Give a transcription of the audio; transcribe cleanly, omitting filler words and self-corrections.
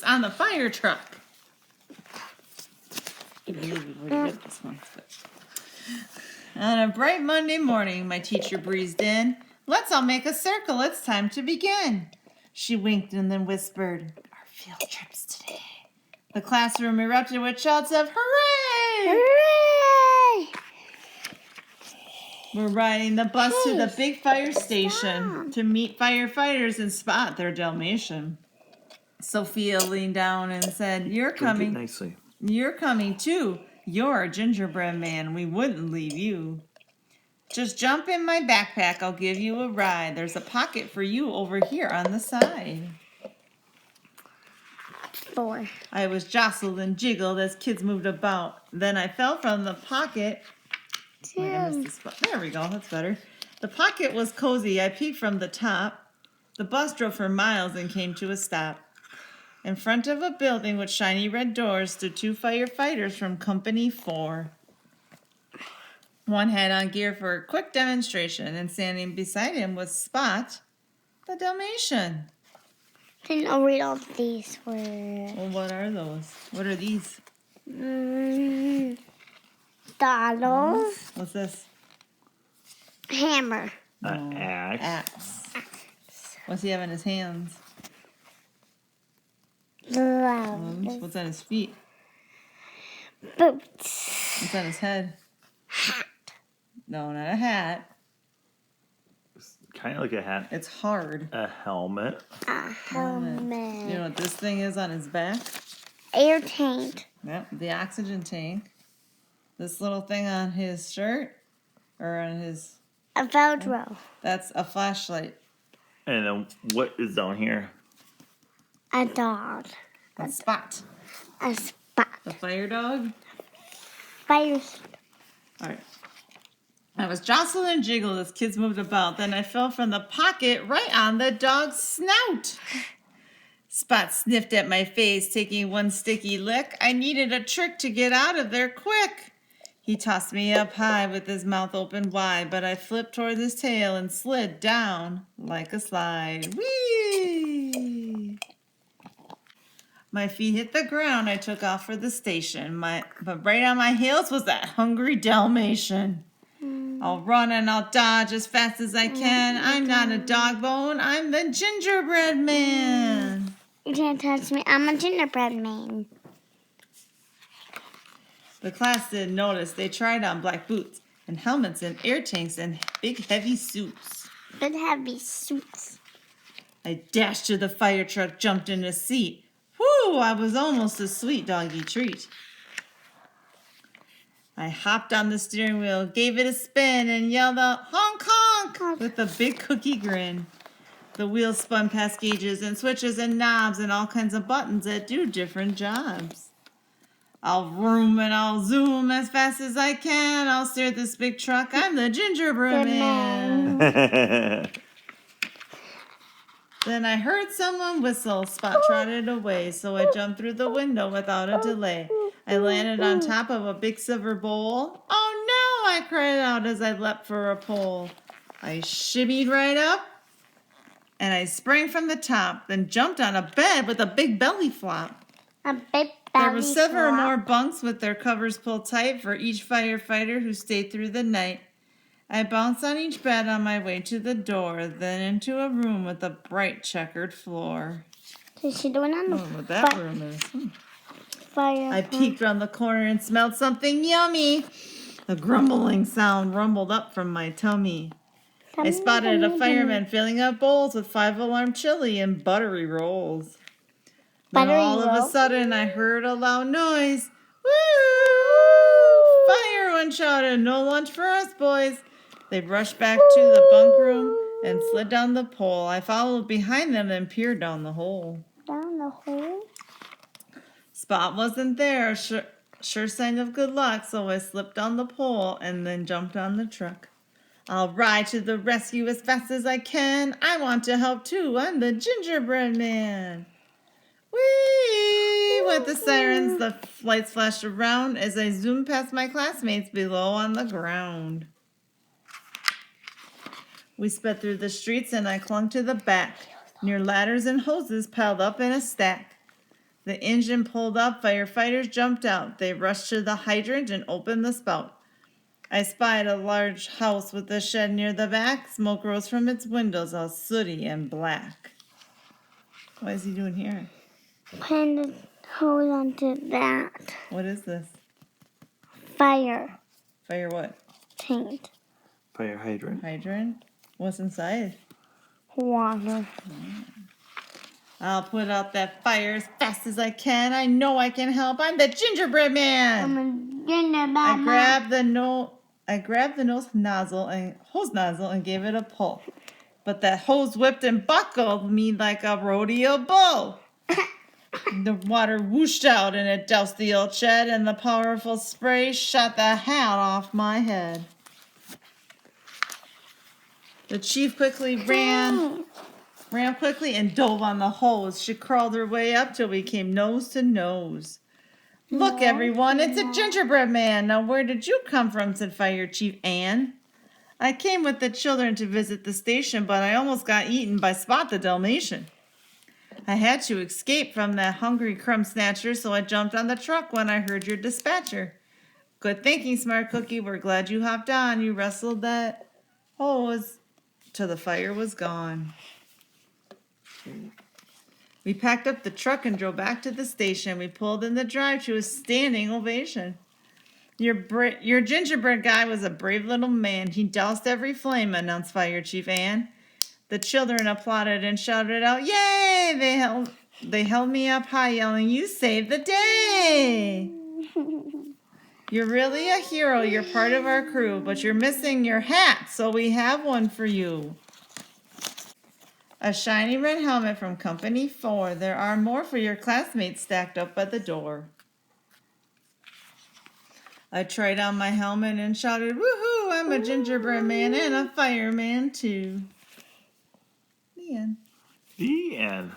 on the fire truck. On a bright Monday morning, my teacher breezed in. Let's all make a circle. It's time to begin. She winked and then whispered, our field trips today. The classroom erupted with shouts of hooray! Hooray! We're riding the bus to the big fire station to meet firefighters and spot their Dalmatian. Sophia leaned down and said, You're coming. Nicely. You're coming too. You're a gingerbread man. We wouldn't leave you. Just jump in my backpack. I'll give you a ride. There's a pocket for you over here on the side. 4. I was jostled and jiggled as kids moved about. Then I fell from the pocket. Wait, I missed the spot. There we go. That's better. The pocket was cozy. I peeked from the top. The bus drove for miles and came to a stop. In front of a building with shiny red doors stood 2 firefighters from Company 4. One had on gear for a quick demonstration, and standing beside him was Spot, the Dalmatian. Then I'll read all these words. Well, what are those? What are these? Dollars. What's this? Hammer. Axe. What's he have in his hands? Gloves. What's on his feet? Boots. What's on his head? Hat. No, not a hat. Kind of like a hat. It's hard. A helmet. A helmet. You know what this thing is on his back? Air tank. Yep, the oxygen tank. This little thing on his shirt or on his... A Velcro. That's a flashlight. And then what is down here? A dog. A Spot. A spot. The fire dog. Fire. All right. I was jostled and jiggled as kids moved about. Then I fell from the pocket right on the dog's snout. Spot sniffed at my face, taking one sticky lick. I needed a trick to get out of there quick. He tossed me up high with his mouth open wide, but I flipped toward his tail and slid down like a slide. Whee! My feet hit the ground. I took off for the station. But right on my heels was that hungry Dalmatian. I'll run and I'll dodge as fast as I can. I'm not a dog bone. I'm the gingerbread man. You can't touch me. I'm a gingerbread man. The class didn't notice. They tried on black boots and helmets and air tanks and big heavy suits. Big heavy suits. I dashed to the fire truck, jumped in a seat. Whoo, I was almost a sweet doggy treat. I hopped on the steering wheel, gave it a spin, and yelled out, honk, honk, with a big cookie grin. The wheels spun past gauges and switches and knobs and all kinds of buttons that do different jobs. I'll vroom and I'll zoom as fast as I can. I'll steer this big truck. I'm the gingerbread man. Then I heard someone whistle. Spot trotted away, so I jumped through the window without a delay. I landed on top of a big silver bowl. Oh no, I cried out as I leapt for a pole. I shimmied right up, and I sprang from the top, then jumped on a bed with a big belly flop. A big belly There were several flop. more bunks with their covers pulled tight for each firefighter who stayed through the night. I bounced on each bed on my way to the door, then into a room with a bright checkered floor. Is she doing on I the don't know what that room is. fire? I peeked around the corner and smelled something yummy. A grumbling sound rumbled up from my tummy. I spotted a fireman filling up bowls with 5-alarm chili and buttery rolls. Then Buttery all of a rolls? sudden I heard a loud noise. Woo! Fire! One shouted, no lunch for us, boys. They rushed back to the bunk room and slid down the pole. I followed behind them and peered down the hole. Down the hole? Spot wasn't there, sure sign of good luck, so I slipped down the pole and then jumped on the truck. I'll ride to the rescue as fast as I can. I want to help too. I'm the gingerbread man. Whee! Went the sirens, the lights flashed around as I zoomed past my classmates below on the ground. We sped through the streets and I clung to the back, near ladders and hoses piled up in a stack. The engine pulled up, firefighters jumped out. They rushed to the hydrant and opened the spout. I spied a large house with a shed near the back. Smoke rose from its windows, all sooty and black. What is he doing here? Putting the hose onto that. What is this? Fire Fire what? tank. Fire hydrant. Hydrant? What's inside? Water. I'll put out that fire as fast as I can. I know I can help. I'm the gingerbread man. I'm a gingerbread I man. grabbed the hose nozzle and gave it a pull. But that hose whipped and buckled me like a rodeo bull. The water whooshed out and it doused the old shed, and the powerful spray shot the hat off my head. The chief quickly ran quickly and dove on the hose. She crawled her way up till we came nose to nose. Look, everyone, it's a gingerbread man. Now, where did you come from? Said Fire Chief Ann. I came with the children to visit the station, but I almost got eaten by Spot the Dalmatian. I had to escape from that hungry crumb snatcher, so I jumped on the truck when I heard your dispatcher. Good thinking, Smart Cookie. We're glad you hopped on. You wrestled that hose till the fire was gone. We packed up the truck and drove back to the station. We pulled in the drive to a standing ovation. Your gingerbread guy was a brave little man. He doused every flame, announced Fire Chief Ann. The children applauded and shouted out, "Yay!" They held me up high, yelling, "You saved the day!" You're really a hero. You're part of our crew, but you're missing your hat, so we have one for you. A shiny red helmet from Company 4. There are more for your classmates stacked up at the door. I tried on my helmet and shouted, "Woohoo! I'm a gingerbread man and a fireman too." The end. The end.